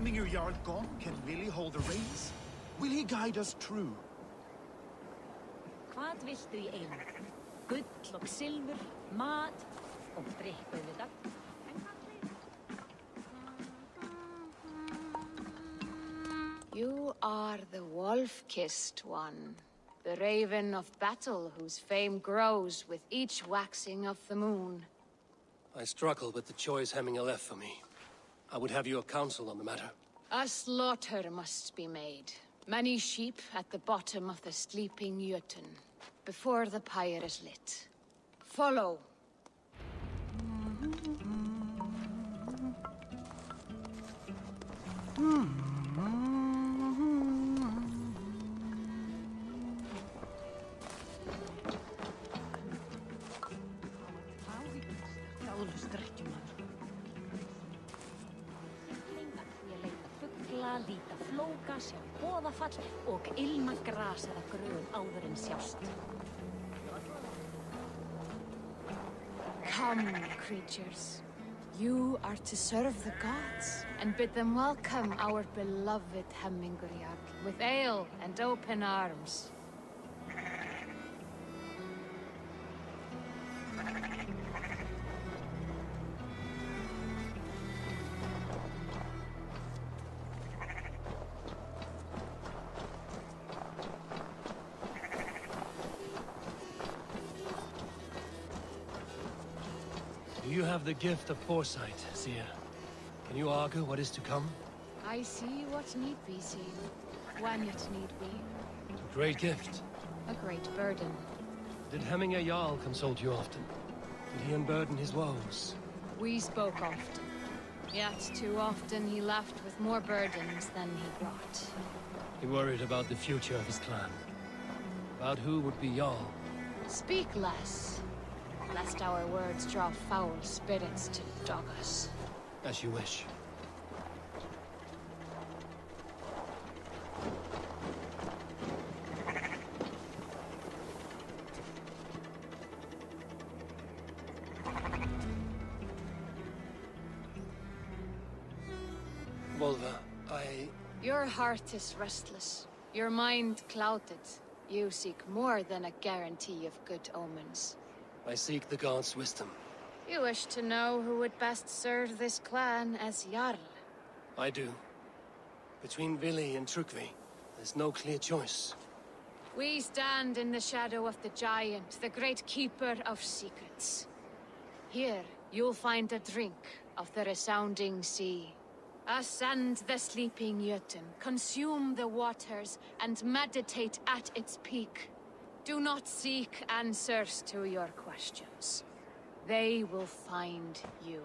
Hemmingr Jarl gone, can Willi hold the reins? Will he guide us true? Hvað viltu í einu? Gull og silfur, mat og drikk auðvitað. En hvað fleira? You are the wolf-kissed one. The raven of battle whose fame grows with each waxing of the moon. I struggle with the choice Hemmingr left for me. I would have your counsel on the matter. A slaughter must be made. Many sheep at the bottom of the sleeping Jötun, before the pyre is lit. Follow. Líta flóka, sjá boðafall og ilma gras eða grön áður en sjást. Come, creatures. You are to serve the gods, and bid them welcome our beloved Hemmingr Jarl with ale and open arms. You have the gift of foresight, Seer. Can you argue what is to come? I see what need be seen, when it need be. A great gift. A great burden. Did Hemmingr Jarl consult you often? Did he unburden his woes? We spoke often. Yet too often he left with more burdens than he brought. He worried about the future of his clan. About who would be Jarl. Speak less, lest our words draw foul spirits to dog us. As you wish. Volva, Your heart is restless. Your mind clouded. You seek more than a guarantee of good omens. I seek the gods' wisdom. You wish to know who would best serve this clan as Jarl. I do. Between Vili and Trukvi, there's no clear choice. We stand in the shadow of the giant, the great keeper of secrets. Here, you'll find a drink of the resounding sea. Ascend the sleeping Jötun, consume the waters, and meditate at its peak. Do not seek answers to your questions. They will find you.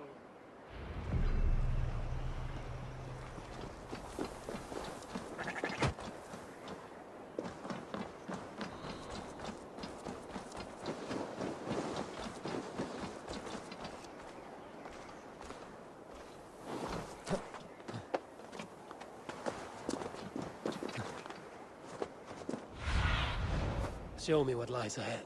Show me what lies ahead.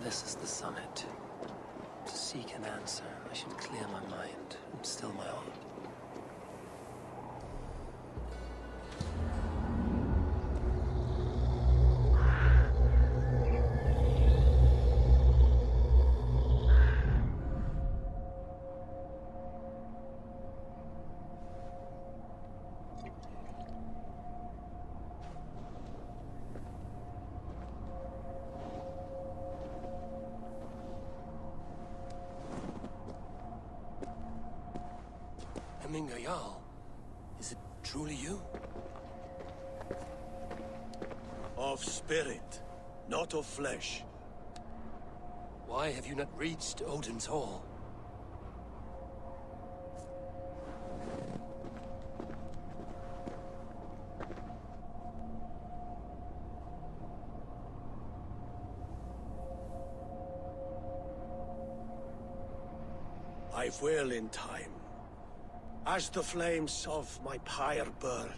This is the summit. To seek an answer, I should clear my mind and still my heart. Hemminger Jarl. Is it truly you? Of spirit, not of flesh. Why have you not reached Odin's Hall? I will in time. As the flames of my pyre burn,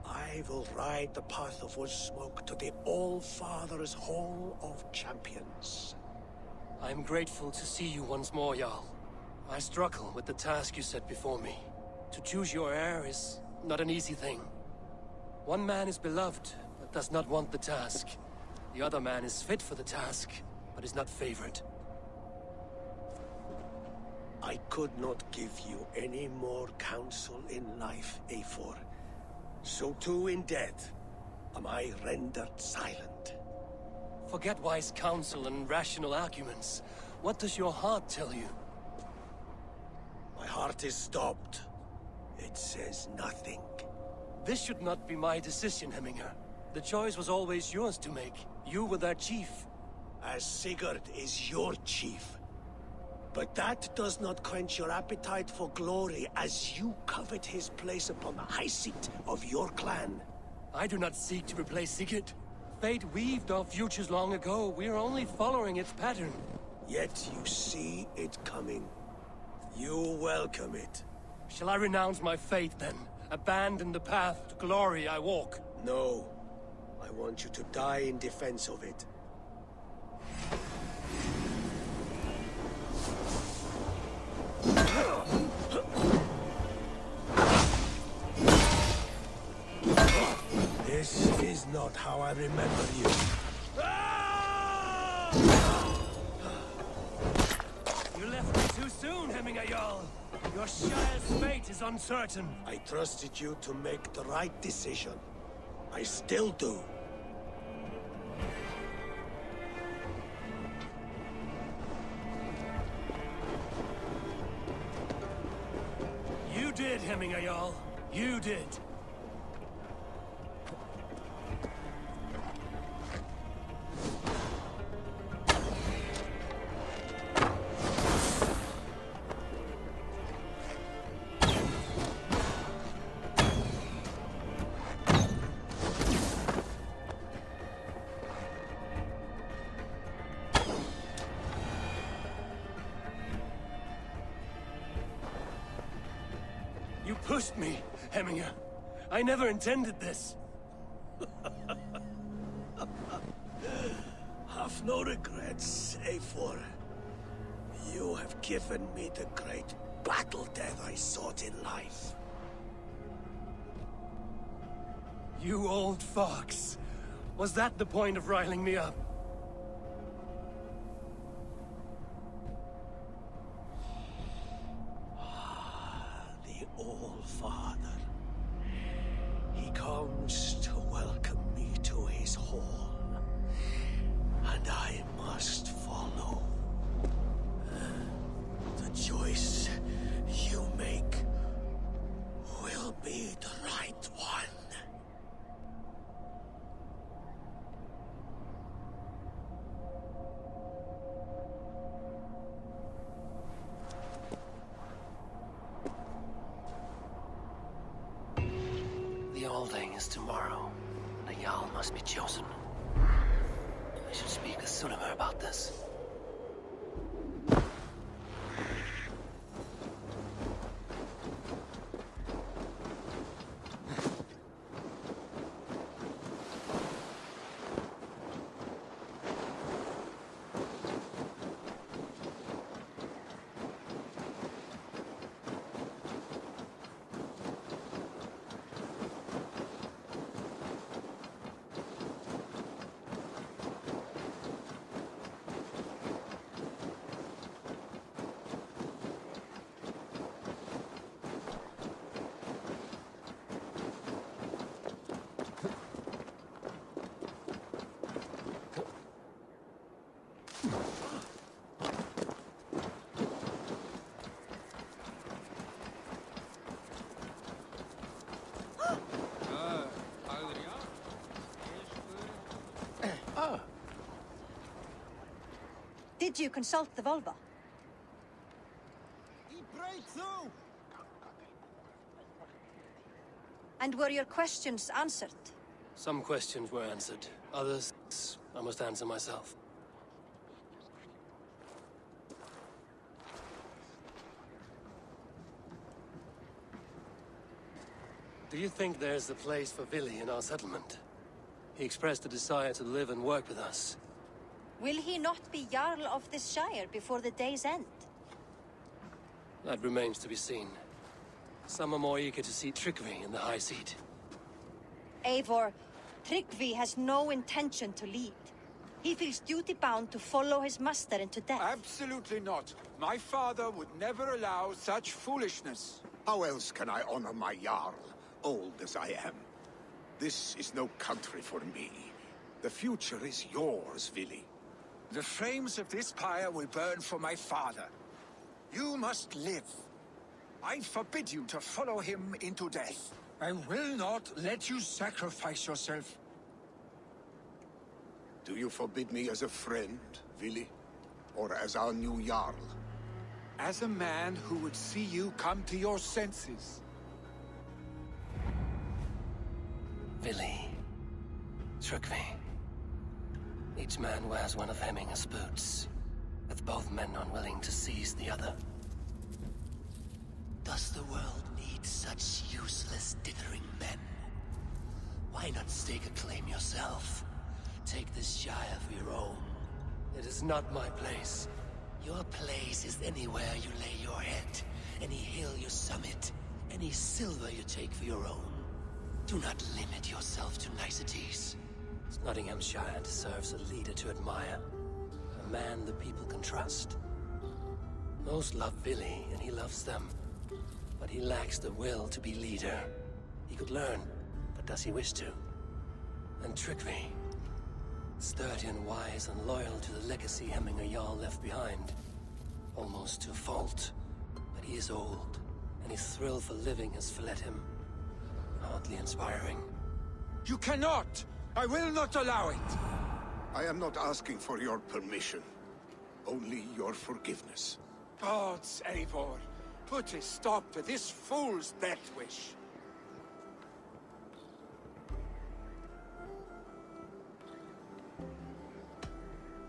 I will ride the path of wood smoke to the All-Father's Hall of Champions. I am grateful to see you once more, Jarl. I struggle with the task you set before me. To choose your heir is not an easy thing. One man is beloved, but does not want the task. The other man is fit for the task, but is not favored. I could not give you any more counsel in life, Eivor. So too in death am I rendered silent. Forget wise counsel and rational arguments. What does your heart tell you? My heart is stopped. It says nothing. This should not be my decision, Hemminger. The choice was always yours to make. You were their chief. As Sigurd is your chief. But that does not quench your appetite for glory as you covet his place upon the high seat of your clan. I do not seek to replace Sigurd. Fate weaved our futures long ago. We are only following its pattern. Yet you see it coming. You welcome it. Shall I renounce my faith, then? Abandon the path to glory I walk? No. I want you to die in defense of it. This is not how I remember you. You left me too soon, Hemminger Jarl. Your Shire's fate is uncertain. I trusted you to make the right decision. I still do. You did, Hemminger Jarl. You did. You pushed me, Hemminger. I never intended this. Have no regrets, Eivor. You have given me the great battle death I sought in life. You old fox. Was that the point of riling me up? The All-Father. He comes to welcome me to his hall. And I must follow. The choice you make will be the right one. Did you consult the Volva? He break through! And were your questions answered? Some questions were answered. Others, I must answer myself. Do you think there's a place for Vili in our settlement? He expressed a desire to live and work with us. Will he not be Jarl of this Shire before the day's end? That remains to be seen. Some are more eager to see Tryggvi in the high seat. Eivor, Tryggvi has no intention to lead. He feels duty-bound to follow his master into death. Absolutely not. My father would never allow such foolishness. How else can I honor my Jarl, old as I am? This is no country for me. The future is yours, Vili. The flames of this pyre will burn for my father. You must live. I forbid you to follow him into death. I will not let you sacrifice yourself. Do you forbid me as a friend, Vili? Or as our new Jarl? As a man who would see you come to your senses. Vili. Tryggvi. Each man wears one of Hemminger's boots, with both men unwilling to seize the other. Does the world need such useless, dithering men? Why not stake a claim yourself? Take this Shire for your own. It is not my place. Your place is anywhere you lay your head, any hill you summit, any silver you take for your own. Do not limit yourself to niceties. Nottinghamshire deserves a leader to admire. A man the people can trust. Most love Vili, and he loves them. But he lacks the will to be leader. He could learn, but does he wish to? And Tryggvi. Sturdy and wise and loyal to the legacy Hemminger Jarl left behind. Almost to a fault. But he is old, and his thrill for living has fled him. Hardly inspiring. You cannot! I will not allow it! I am not asking for your permission. Only your forgiveness. Gods, Eivor, put a stop to this fool's death wish.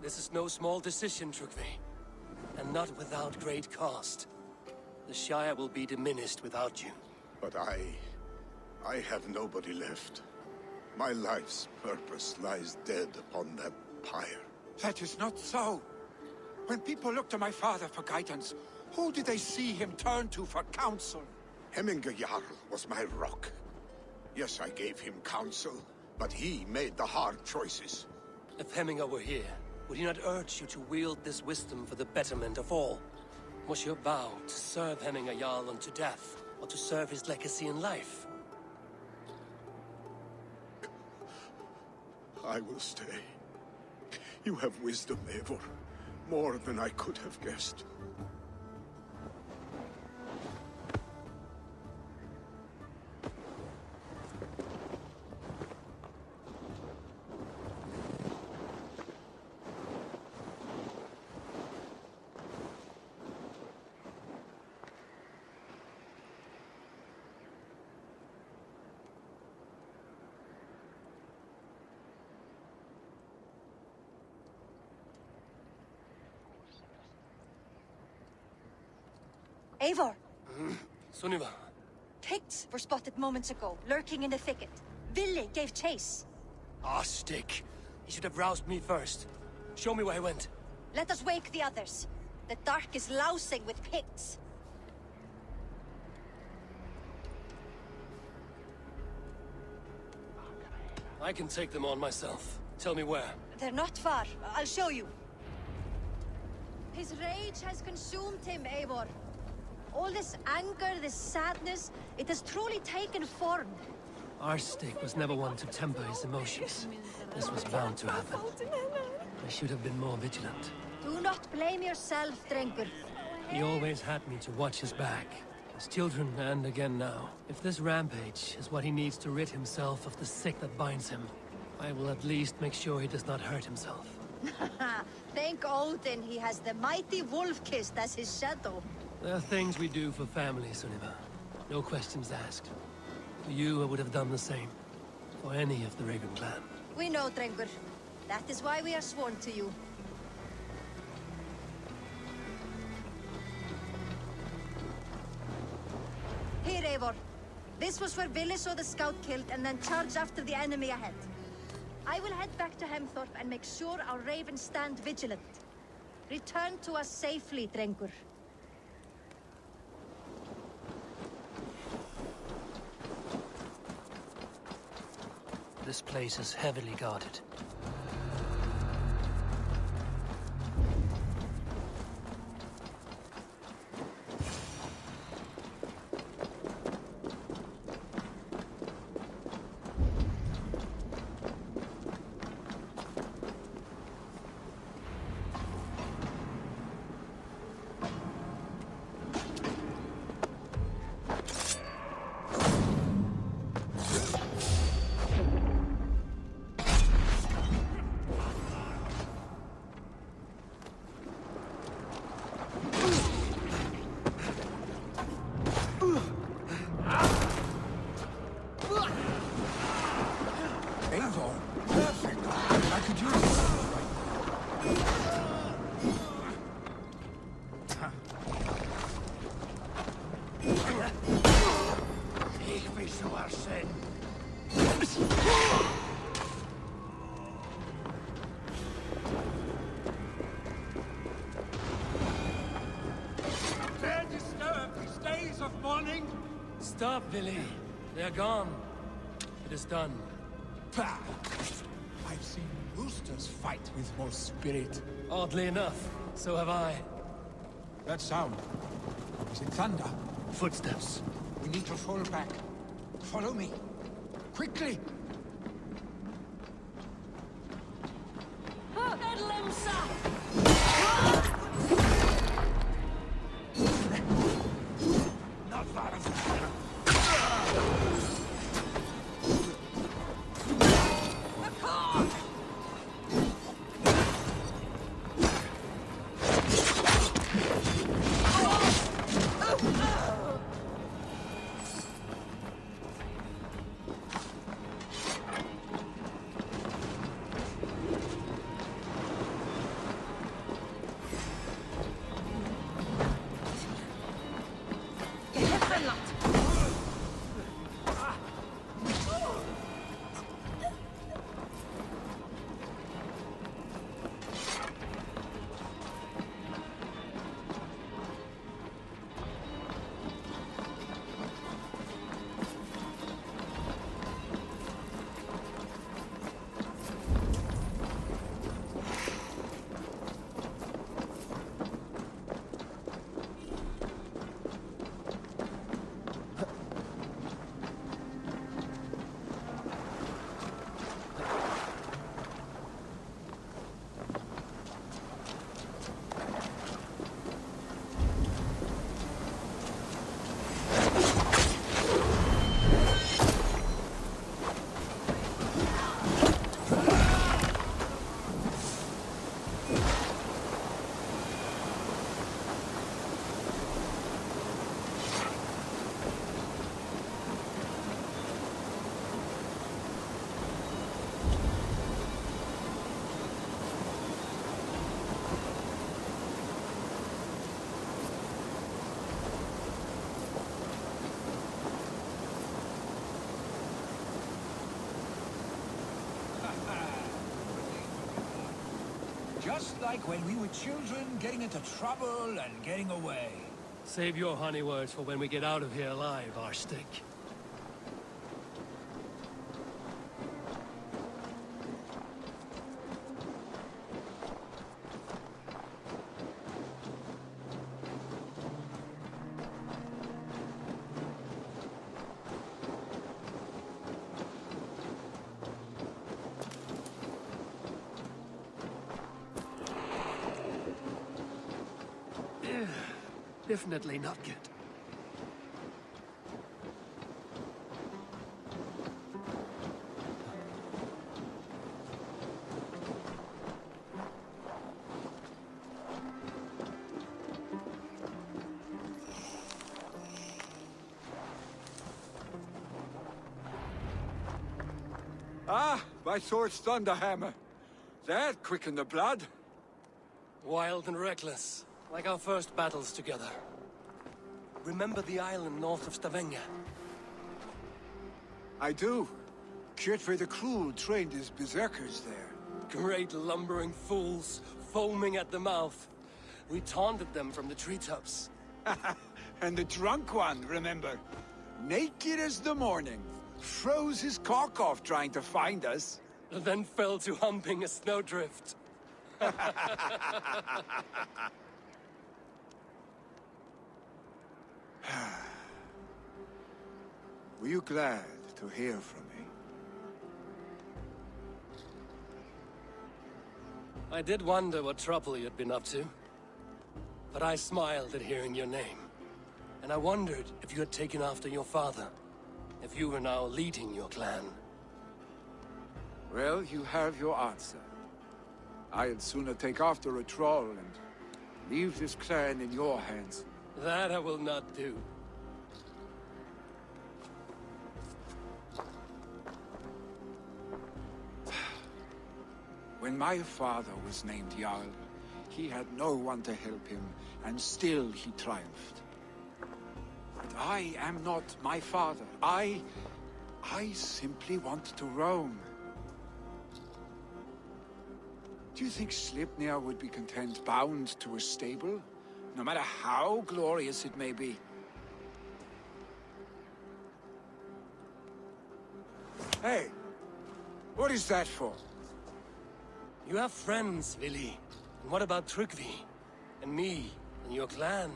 This is no small decision, Tryggvi. And not without great cost. The Shire will be diminished without you. But I have nobody left. My life's purpose lies dead upon that pyre. That is not so. When people look to my father for guidance, who did they see him turn to for counsel? Hemminger Jarl was my rock. Yes, I gave him counsel, but he made the hard choices. If Hemminger were here, would he not urge you to wield this wisdom for the betterment of all? Was your vow to serve Hemminger Jarl unto death, or to serve his legacy in life? I will stay. You have wisdom, Eivor. More than I could have guessed. Eivor! Sunniva. Picts were spotted moments ago, lurking in the thicket. Vili gave chase. Ah, stick. He should have roused me first. Show me where he went. Let us wake the others. The dark is lousing with Picts. I can take them on myself. Tell me where. They're not far. I'll show you. His rage has consumed him, Eivor. All this anger, this sadness, it has truly taken form. Our stick was never one to temper his emotions. This was bound to happen. I should have been more vigilant. Do not blame yourself, Drengur. He always had me to watch his back. As children, and again now. If this rampage is what he needs to rid himself of the sick that binds him, I will at least make sure he does not hurt himself. Thank Odin he has the mighty Wolf-Kissed as his shadow. There are things we do for family, Sunniva. No questions asked. For you, I would have done the same. For any of the Raven clan. We know, Drengur. That is why we are sworn to you. Here, Eivor. This was where Vili saw the scout killed and then charged after the enemy ahead. I will head back to Hemthorpe and make sure our ravens stand vigilant. Return to us safely, Drengur. This place is heavily guarded. Eivor, perfect. I could use Dare disturb these days of mourning? Stop, Vili. They're gone. It is done. Pah! I've seen roosters fight with more spirit. Oddly enough, so have I. That sound. Is it thunder? Footsteps. We need to fall back. Follow me. Quickly! Not far of Just like when we were children, getting into trouble and getting away. Save your honey words for when we get out of here alive, Arstick. Definitely not good. Ah, my sword's Thunderhammer. That quickened the blood. Wild and reckless, like our first battles together. Remember the island north of Stavanger? I do. Kjotve the Cruel trained his berserkers there. Great lumbering fools, foaming at the mouth. We taunted them from the treetops. And the drunk one, remember? Naked as the morning. Froze his cock off trying to find us. Then fell to humping a snowdrift. Were you glad to hear from me? I did wonder what trouble you'd been up to. But I smiled at hearing your name. And I wondered if you had taken after your father. If you were now leading your clan. Well, you have your answer. I'd sooner take after a troll and leave this clan in your hands. That I will not do. When my father was named Jarl, he had no one to help him, and still he triumphed. But I am not my father. I simply want to roam. Do you think Sleipnir would be content bound to a stable? No matter how glorious it may be? Hey! What is that for? You have friends, Vili. And what about Tryggvi? And me? And your clan?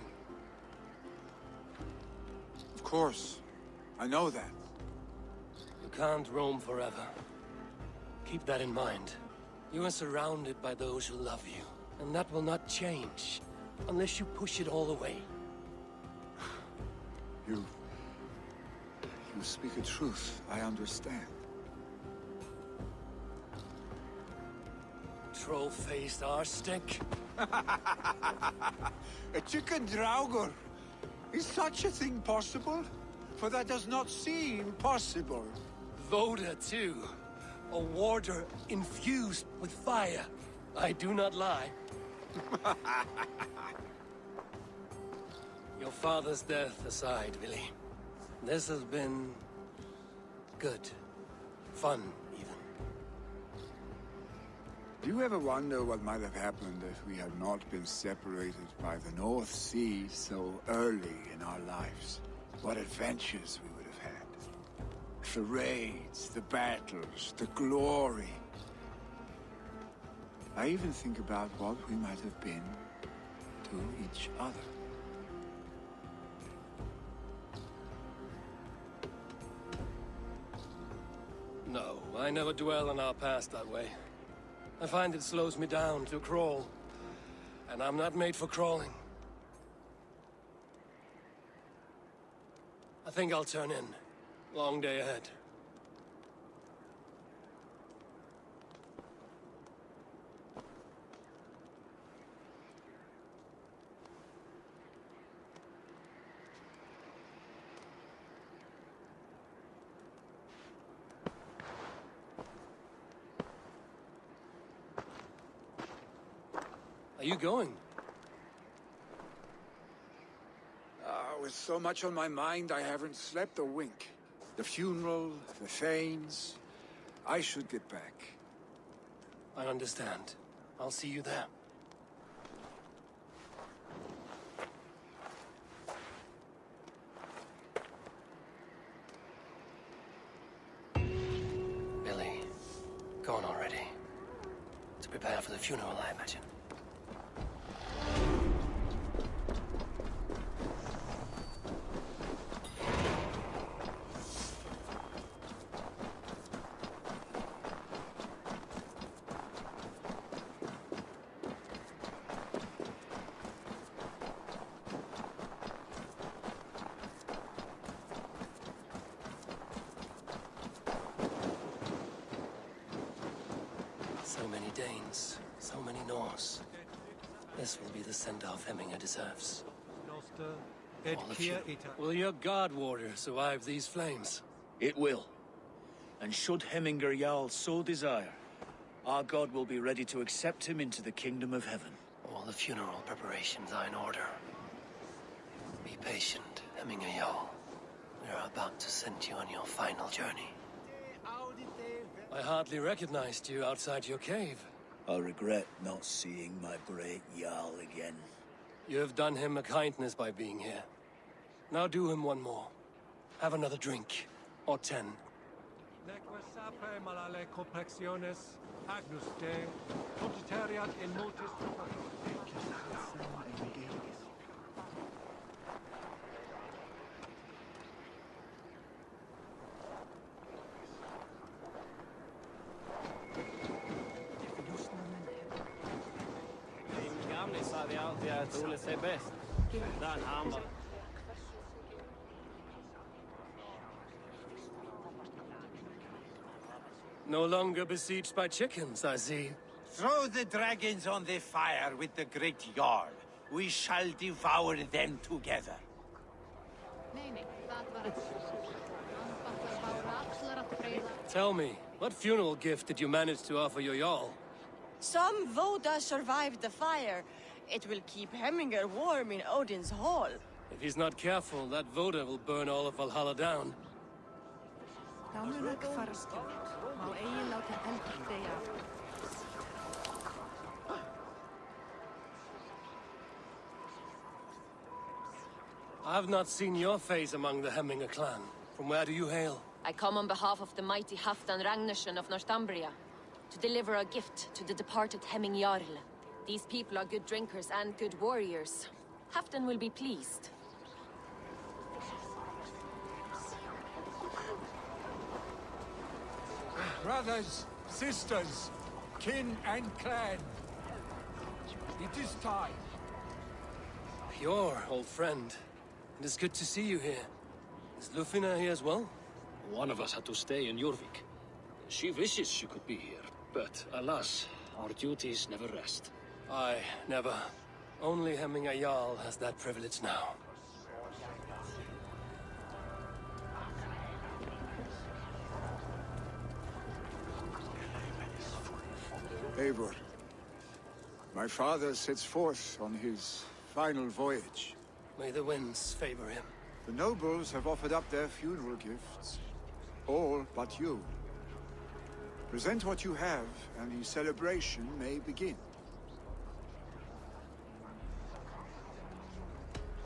Of course. I know that. You can't roam forever. Keep that in mind. You are surrounded by those who love you. And that will not change. Unless you push it all away. You speak a truth. I understand. Troll-faced arse-stick. A chicken draugur! Is such a thing possible? For that does not seem possible. Voda, too. A warder infused with fire. I do not lie. Your father's death aside, Vili. This has been... good. Fun, even. Do you ever wonder what might have happened if we had not been separated by the North Sea so early in our lives? What adventures we would have had. The raids, the battles, the glory. I even think about what we might have been to each other. No, I never dwell on our past that way. I find it slows me down to crawl. And I'm not made for crawling. I think I'll turn in. Long day ahead. Are you going? With so much on my mind, I haven't slept a wink. The funeral, the Thanes... I should get back. I understand. I'll see you there. Billy, go on already. To prepare for the funeral, I imagine. So many Danes, so many Norse. This will be the send-off Hemminger deserves. All of you. Will your guard warrior survive these flames? It will. And should Hemminger Jarl so desire, our god will be ready to accept him into the kingdom of heaven. All the funeral preparations are in order. Be patient, Hemminger Jarl. We are about to send you on your final journey. I hardly recognized you outside your cave. I regret not seeing my great Jarl again. You have done him a kindness by being here. Now do him one more. Have another drink. Or 10. No longer besieged by chickens, I see. Throw the dragons on the fire with the great Jarl. We shall devour them together. Tell me, what funeral gift did you manage to offer your Jarl? Some Voda survived the fire. It will keep Hemminger warm in Odin's hall. If he's not careful, that Voda will burn all of Valhalla down. I have not seen your face among the Hemminger clan. From where do you hail? I come on behalf of the mighty Halfdan Ragnarsson of Northumbria to deliver a gift to the departed Hemming Jarl. These people are good drinkers and good warriors. Halfdan will be pleased. Brothers, sisters, kin and clan. It is time. Pure, old friend. It is good to see you here. Is Lufina here as well? One of us had to stay in Jorvik. She wishes she could be here, but alas, our duties never rest. Aye, never. Only Hemminger Jarl has that privilege now. Eivor, my father sets forth on his final voyage. May the winds favor him. The nobles have offered up their funeral gifts. All but you. Present what you have, and the celebration may begin.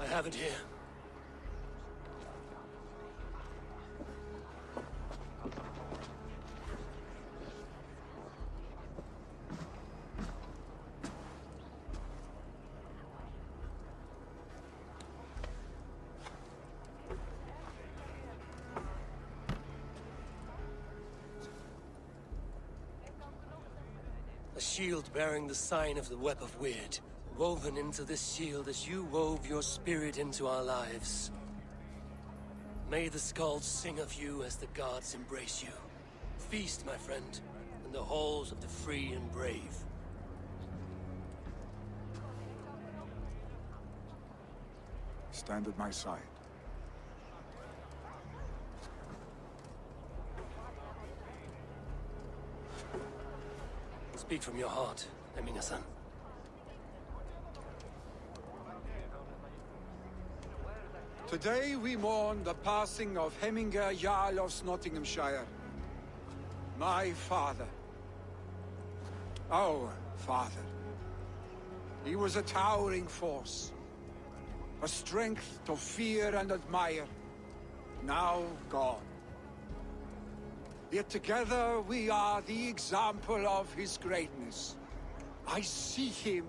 I have it here. A shield bearing the sign of the Web of Weird, woven into this shield as you wove your spirit into our lives. May the skalds sing of you as the gods embrace you. Feast, my friend, in the halls of the free and brave. Stand at my side. Speak from your heart, Hemminger-san. Today we mourn the passing of Hemminger Jarl of Nottinghamshire. My father. Our father. He was a towering force. A strength to fear and admire. Now gone. Yet together we are the example of his greatness. I see him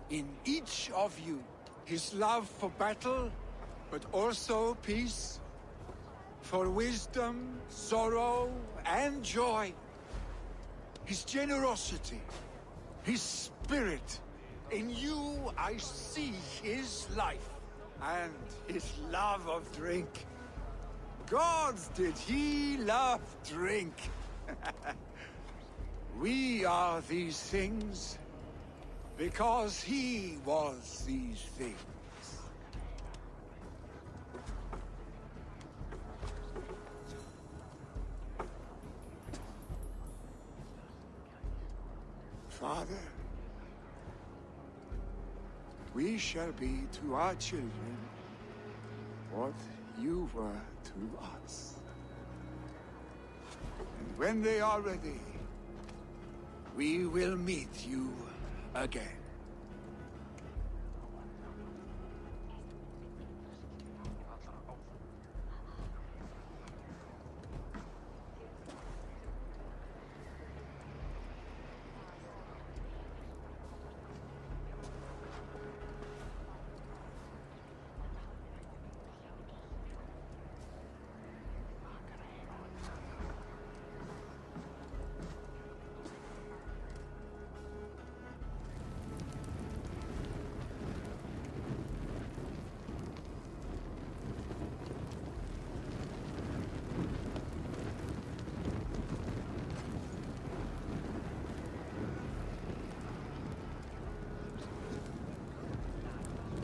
in each of you. His love for battle, but also peace. For wisdom, sorrow, and joy. His generosity, his spirit. In you I see his life, and his love of drink. Gods, did he love drink! We are these things because he was these things. Father, we shall be to our children what you were to us. And when they are ready, we will meet you again.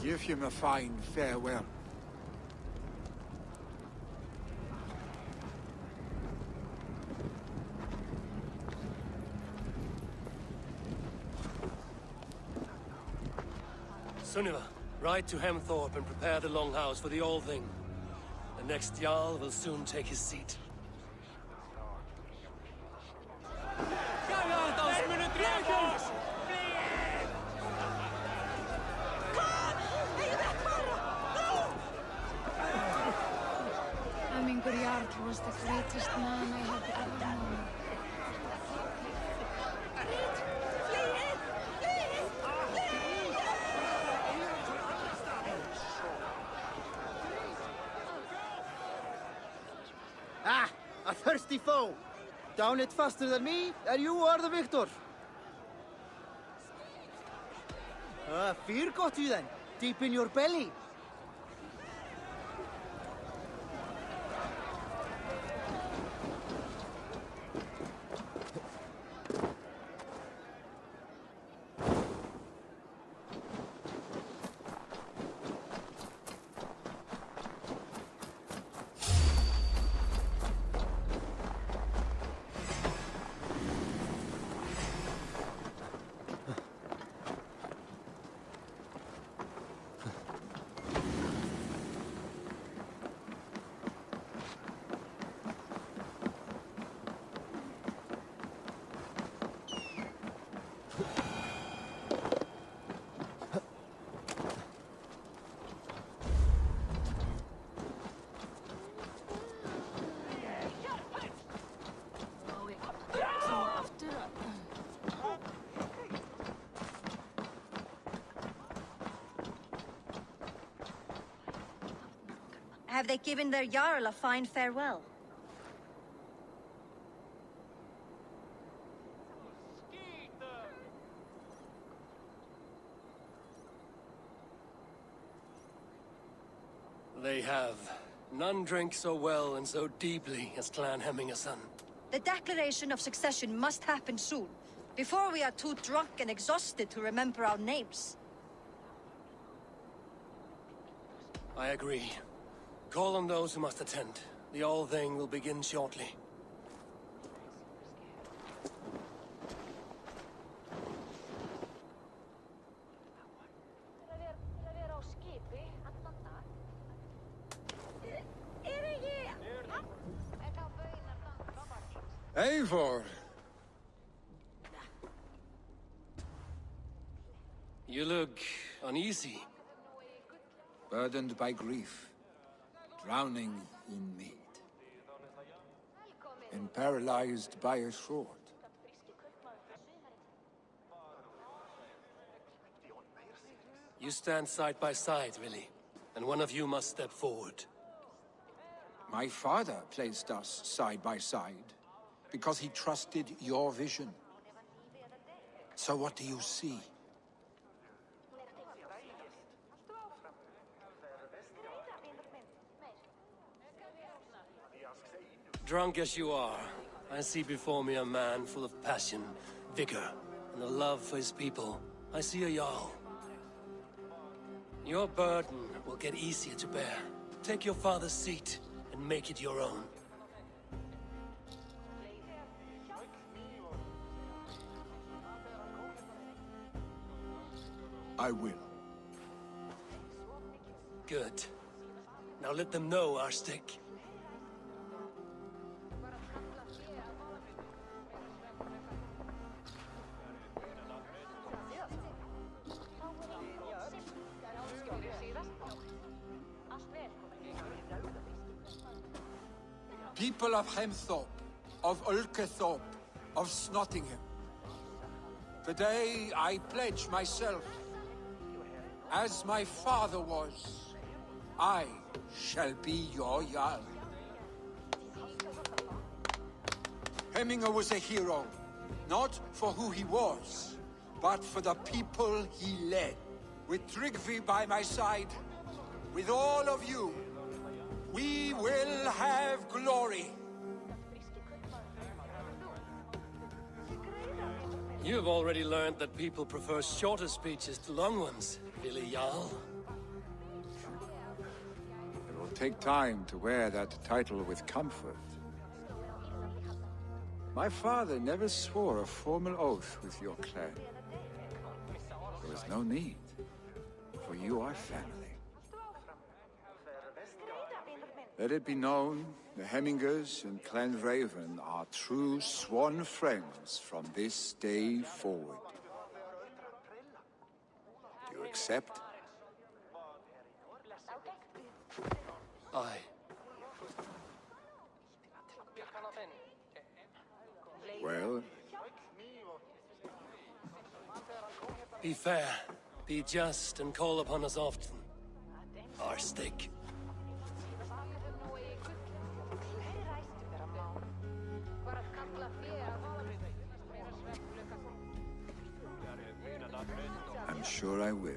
Give him a fine farewell. Sunniva, ride to Hemthorpe and prepare the Longhouse for the All-Thing. The next Jarl will soon take his seat. Hemmingur Jarl was the greatest man I have ever known. Ah, a thirsty foe! Down it faster than me, and you are the victor! Fear got you then, deep in your belly. Have they given their Jarl a fine farewell? They have. None drink so well and so deeply as Clan Hemmingerson. The declaration of succession must happen soon, before we are too drunk and exhausted to remember our names. I agree. Call on those who must attend. The All-Thing will begin shortly. Eivor! You look uneasy. Burdened by grief. Drowning in mead. And paralyzed by a sword. You stand side by side, really. And one of you must step forward. My father placed us side by side, because he trusted your vision. So what do you see? Drunk as you are, I see before me a man full of passion, vigor, and a love for his people. I see a Jarl. Your burden will get easier to bear. Take your father's seat and make it your own. I will. Good. Now let them know our stick. People of Hemthorpe, of Ulkethorpe, of Snottingham. Today I pledge myself, as my father was, I shall be your Jarl. Hemminger was a hero, not for who he was, but for the people he led. With Tryggvi by my side, with all of you, we will have glory. You've already learned that people prefer shorter speeches to long ones, Billy Jarl. It will take time to wear that title with comfort. My father never swore a formal oath with your clan. There was no need, for you are family. Let it be known, the Hemmingers and Clan Raven are true sworn friends from this day forward. Do you accept? Aye. Well? Be fair, be just, and call upon us often. Our stick. I'm sure I will.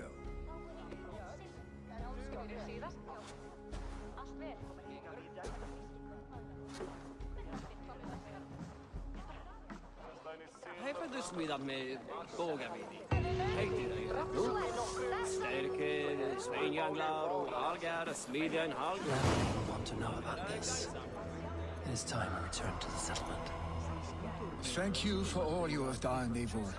Hefur smíðað með bógavíni. Heitir þau? Jú. Sterkir, sveinjanglar og halgar að smíða en halgar. I want to know about this. It is time I return to the settlement. Thank you for all you have done, Eivor.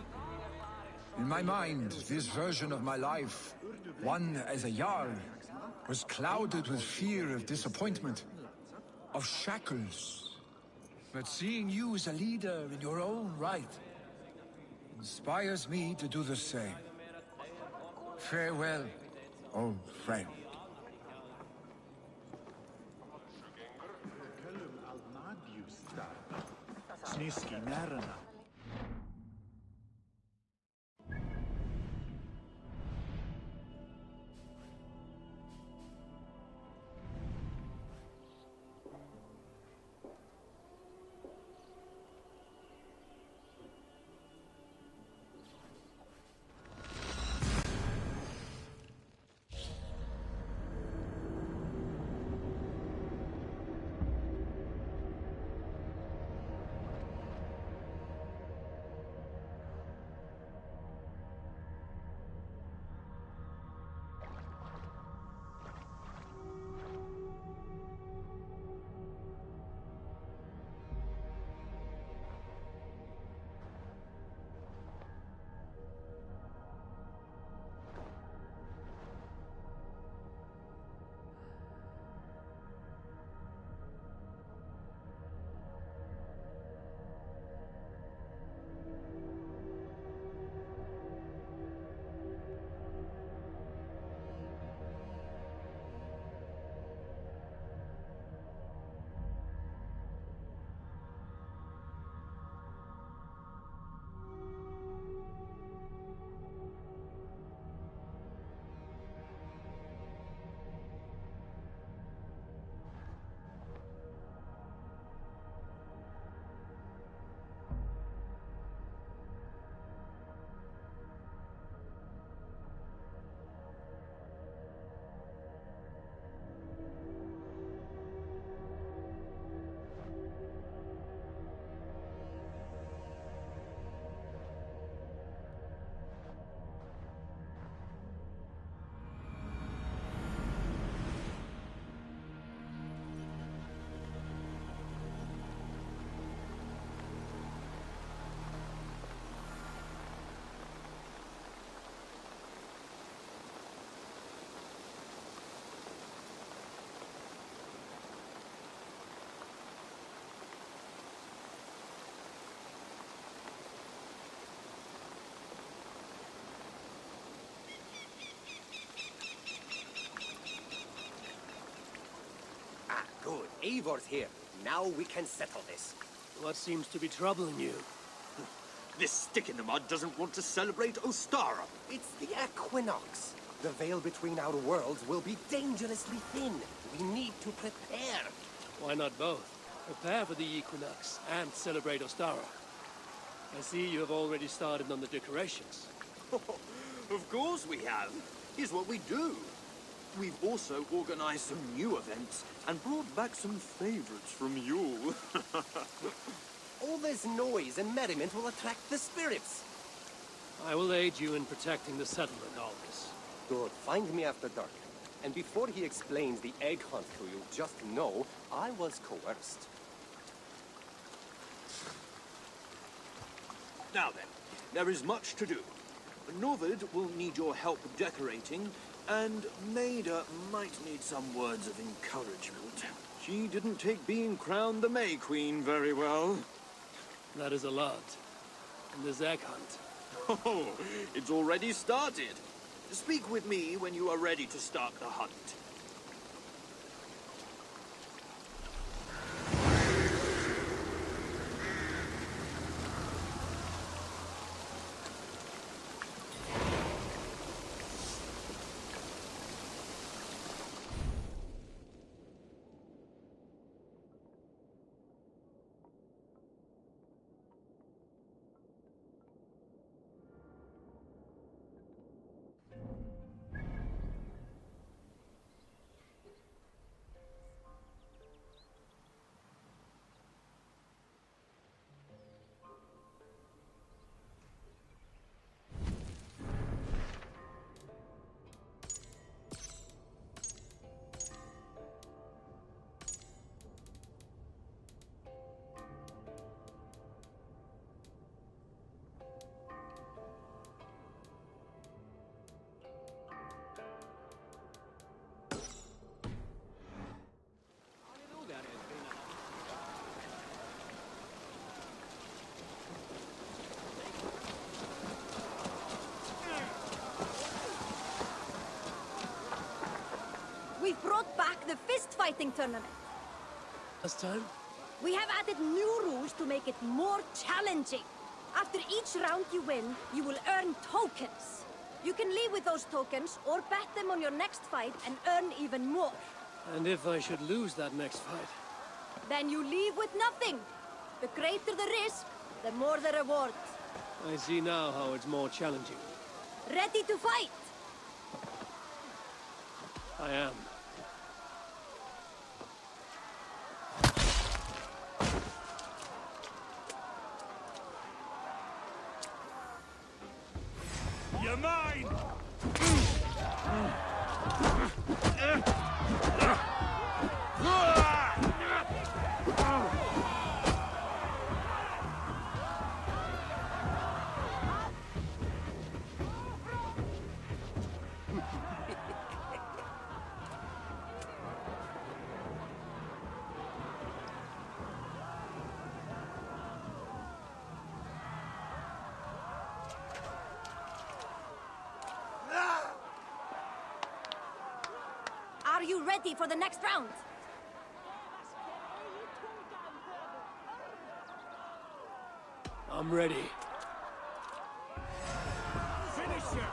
In my mind, this version of my life, one as a Jarl, was clouded with fear of disappointment, of shackles. But seeing you as a leader in your own right inspires me to do the same. Farewell, old friend. Sniski Narana. Eivor's here. Now we can settle this. What seems to be troubling you? This stick in the mud doesn't want to celebrate Ostara. It's the equinox. The veil between our worlds will be dangerously thin. We need to prepare. Why not both? Prepare for the equinox and celebrate Ostara. I see you have already started on the decorations. Of course we have. Here's what we do. We've also organized some new events and brought back some favorites from you. All this noise and merriment will attract the spirits. I will aid you in protecting the settlement, Aldous. Good. Find me after dark. And before he explains the egg hunt to you, just know I was coerced. Now then, there is much to do. Novid will need your help decorating, and Maida might need some words of encouragement. She didn't take being crowned the May Queen very well. That is a lot. And this egg hunt. Oh, it's already started. Speak with me when you are ready to start the hunt. We've brought back the fist-fighting tournament. Last time? We have added new rules to make it more challenging. After each round you win, you will earn tokens. You can leave with those tokens or bet them on your next fight and earn even more. And if I should lose that next fight? Then you leave with nothing. The greater the risk, the more the reward. I see now how it's more challenging. Ready to fight? I am. You're mine! Are you ready for the next round? I'm ready. Finish him!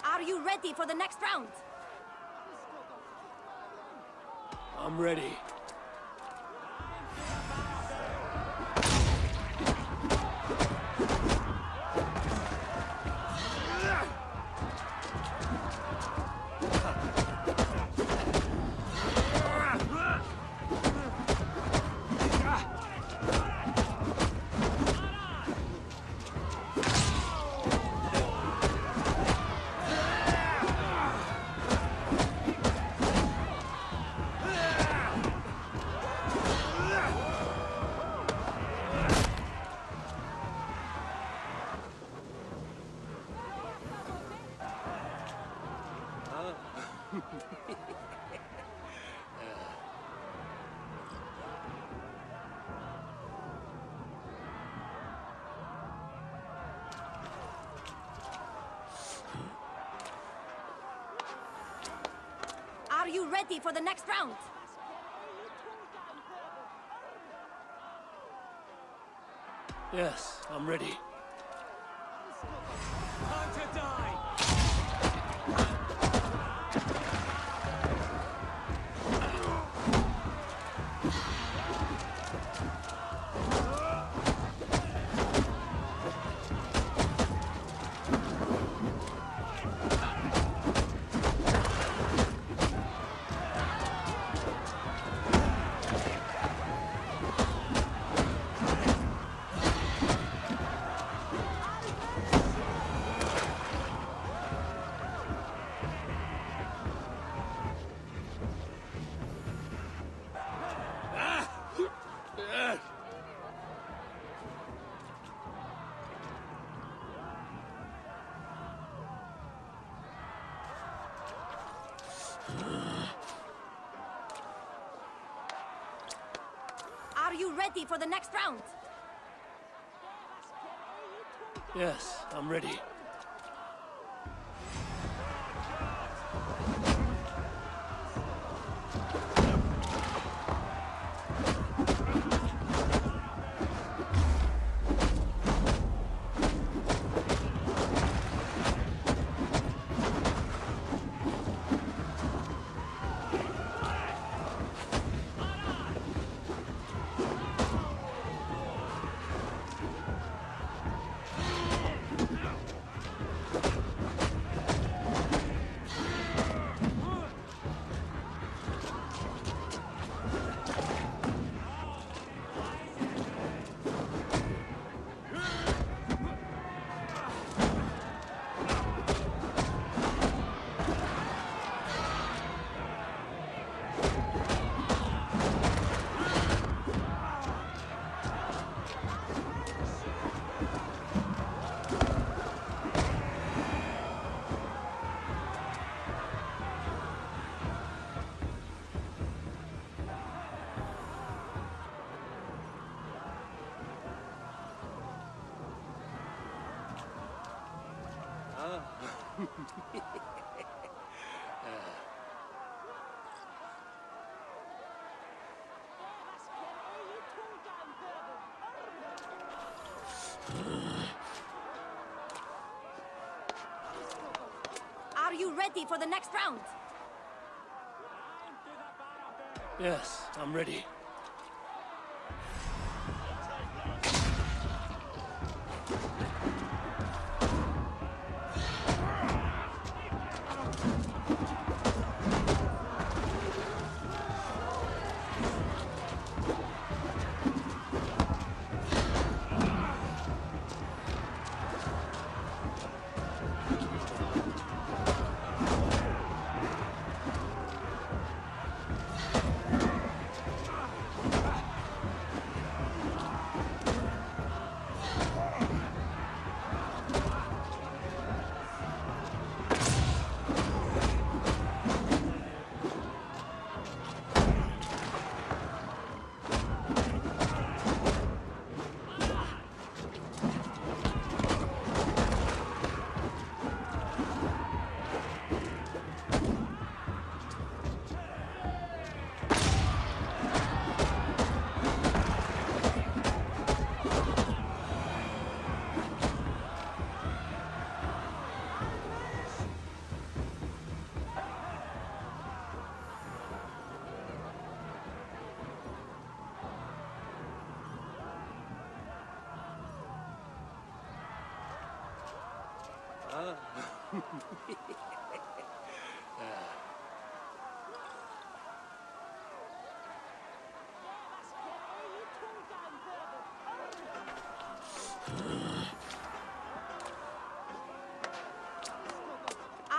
Are you ready for the next round? I'm ready. Are you ready for the next round? Yes, I'm ready. Time to die! Are you ready for the next round? Yes, I'm ready. Are you ready for the next round? Yes, I'm ready.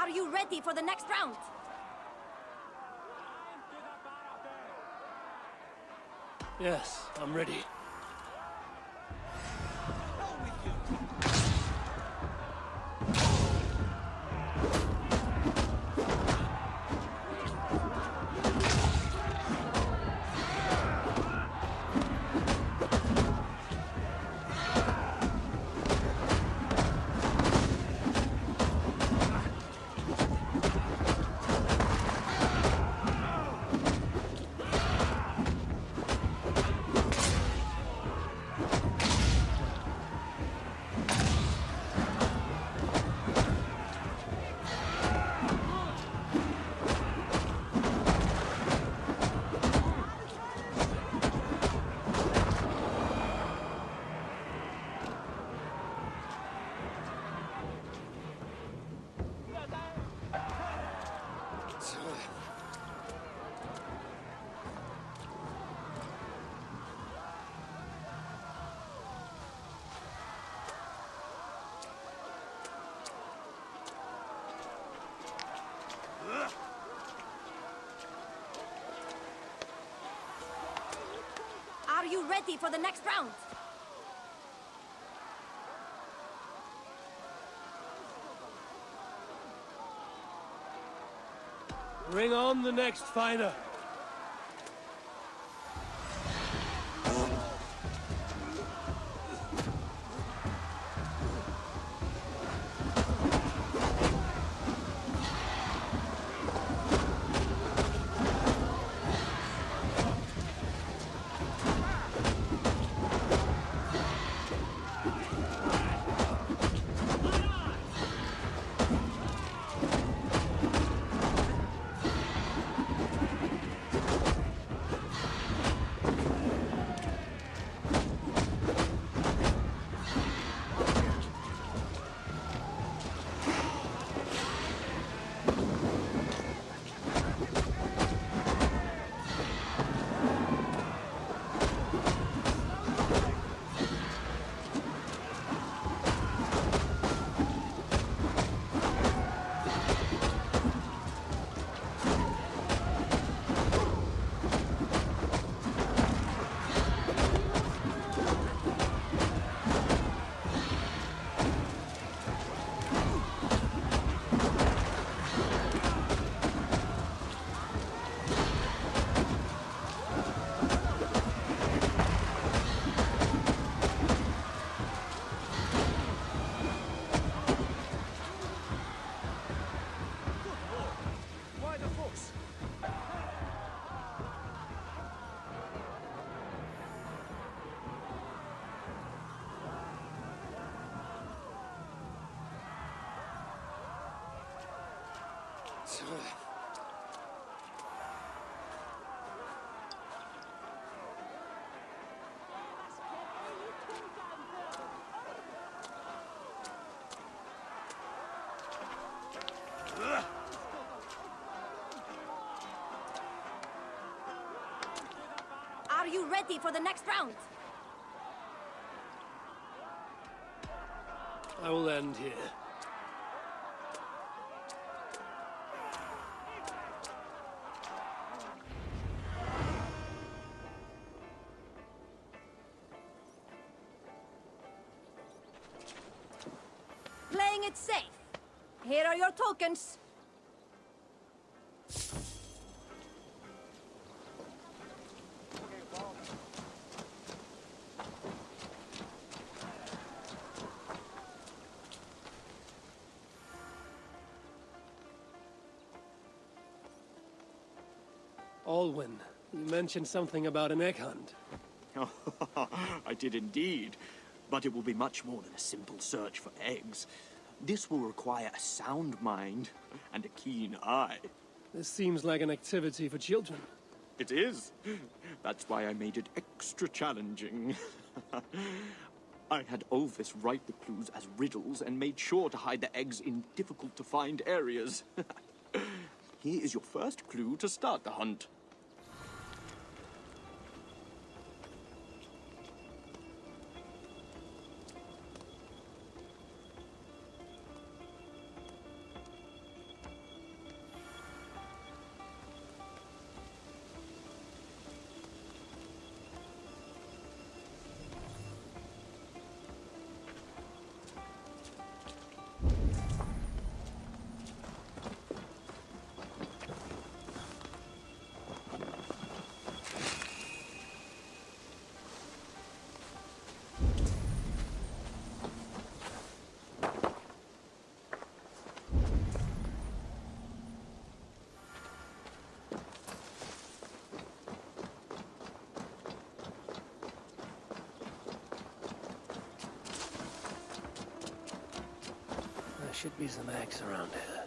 Are you ready for the next round? Yes, I'm ready. you ready for the next round? Bring on the next fighter. Are you ready for the next round? I will end here. Playing it safe. Here are your tokens. Alwyn, you mentioned something about an egg hunt. I did indeed. But it will be much more than a simple search for eggs. This will require a sound mind and a keen eye. This seems like an activity for children. It is. That's why I made it extra challenging. I had Olvis write the clues as riddles and made sure to hide the eggs in difficult-to-find areas. Here is your first clue to start the hunt. There should be some eggs around here.